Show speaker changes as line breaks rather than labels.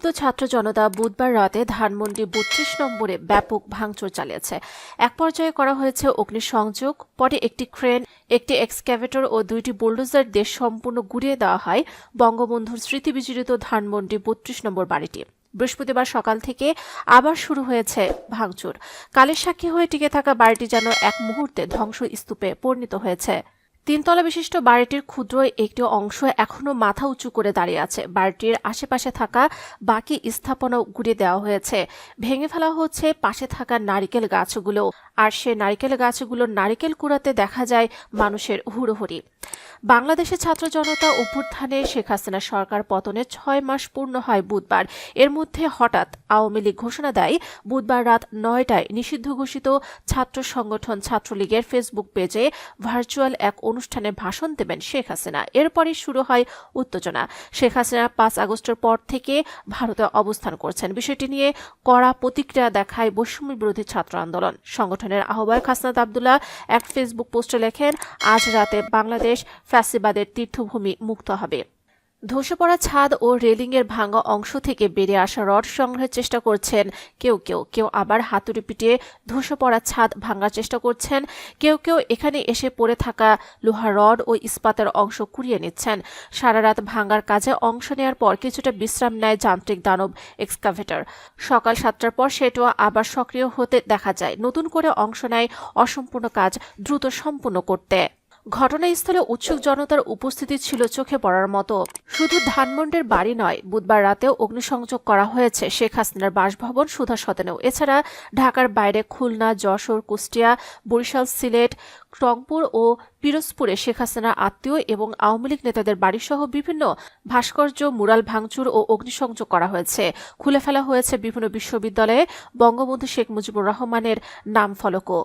ক্ষুব্ধ ছাত্র জনতা বুধবার রাতে ধানমন্ডি ৩২ নম্বরে ব্যাপক ভাঙচুর চালিয়েছে। এক পর্যায়ে করা হয়েছে অগ্নিসংযোগ, পরে একটি ক্রেন, একটি এক্সক্যাভেটর ও ২টি বুলডোজার দিয়ে সম্পূর্ণ গুড়িয়ে দেওয়া হয় বঙ্গবন্ধুর স্মৃতিবিজড়িত ধানমন্ডি ৩২ নম্বর বাড়িটি। বৃহস্পতিবার সকাল থেকে আবার শুরু হয়েছে ভাঙচুর। কালের সাক্ষী হয়ে টিকে থাকা বাড়িটি যেন এক মুহূর্তে ধ্বংসস্তূপে পরিণত হয়েছে। ৩ তলা বিশিষ্ট বাড়িটির ক্ষুদ্র একটি অংশ এখনো মাথা উঁচু করে দাঁড়িয়ে আছে। বাড়িটির আশেপাশে থাকা বাকি স্থাপনাও গুড়িয়ে দেওয়া হয়েছে। ভেঙে ফেলা হচ্ছে পাশে থাকা নারিকেল গাছগুলো, আর সে নারিকেল গাছগুলোর নারিকেল কুড়াতে দেখা যায় মানুষের হুড়োহুড়ি। বাংলাদেশের ছাত্র জনতা অভ্যুত্থানে শেখ হাসিনা সরকার পতনের ৬ মাস পূর্ণ হয় বুধবার। এর মধ্যে হঠাৎ আওয়ামী লীগ ঘোষণা দেয় বুধবার রাত ৯টায় নিষিদ্ধ ঘোষিত ছাত্র সংগঠন ছাত্রলীগের ফেসবুক পেজে ভার্চুয়াল এক অনুষ্ঠানে ভাষণ দেবেন শেখ হাসিনা। এরপরই শুরু হয় উত্তেজনা। শেখ হাসিনা ৫ আগস্টের পর থেকে ভারতে অবস্থান করছেন। বিষয়টি নিয়ে কড়া প্রতিক্রিয়া দেখায় বৈষম্য বিরোধী ছাত্র আন্দোলন। সংগঠনের আহ্বায়ক হাসনাত আবদুল্লাহ এক ফেসবুক পোস্টে লেখেন, আজ রাতে বাংলাদেশ ফ্যাসিবাদের তীর্থভূমি মুক্ত হবে। ধসে পড়া ছাদ ও রেলিংয়ের ভাঙা অংশ থেকে বেরিয়ে আসা রড সংগ্রহের চেষ্টা করছেন কেউ আবার হাতুড়ি পিটিয়ে ধসে পড়া ছাদ ভাঙার চেষ্টা করছেন। কেউ এখানে এসে পড়ে থাকা লোহা রড ও ইস্পাতের অংশ কুড়িয়ে নিচ্ছেন। সারা রাত ভাঙার কাজে অংশ নেওয়ার পর কিছুটা বিশ্রাম নেয় যান্ত্রিক দানব এক্সকাভেটর। সকাল ৭টার পর সেটাও আবার সক্রিয় হতে দেখা যায়, নতুন করে অংশ নেয় অসম্পূর্ণ কাজ দ্রুত সম্পূর্ণ করতে। ঘটনাস্থলে উৎসুক জনতার উপস্থিতি ছিল চোখে পড়ার মতো। শুধু ধানমন্ডির বাড়ি নয়, বুধবার রাতেও অগ্নিসংযোগ করা হয়েছে শেখ হাসিনার বাসভবন সুধা সদনেও। এছাড়া ঢাকার বাইরে খুলনা, যশোর, কুষ্টিয়া, বরিশাল, সিলেট, রংপুর ও পিরোজপুরে শেখ হাসিনার আত্মীয় এবং আওয়ামী লীগ নেতাদের বাড়িসহ বিভিন্ন ভাস্কর্য, মুরাল ভাঙচুর ও অগ্নিসংযোগ করা হয়েছে। খুলে ফেলা হয়েছে বিভিন্ন বিশ্ববিদ্যালয়ে বঙ্গবন্ধু শেখ মুজিবুর রহমানের নাম ফলকও।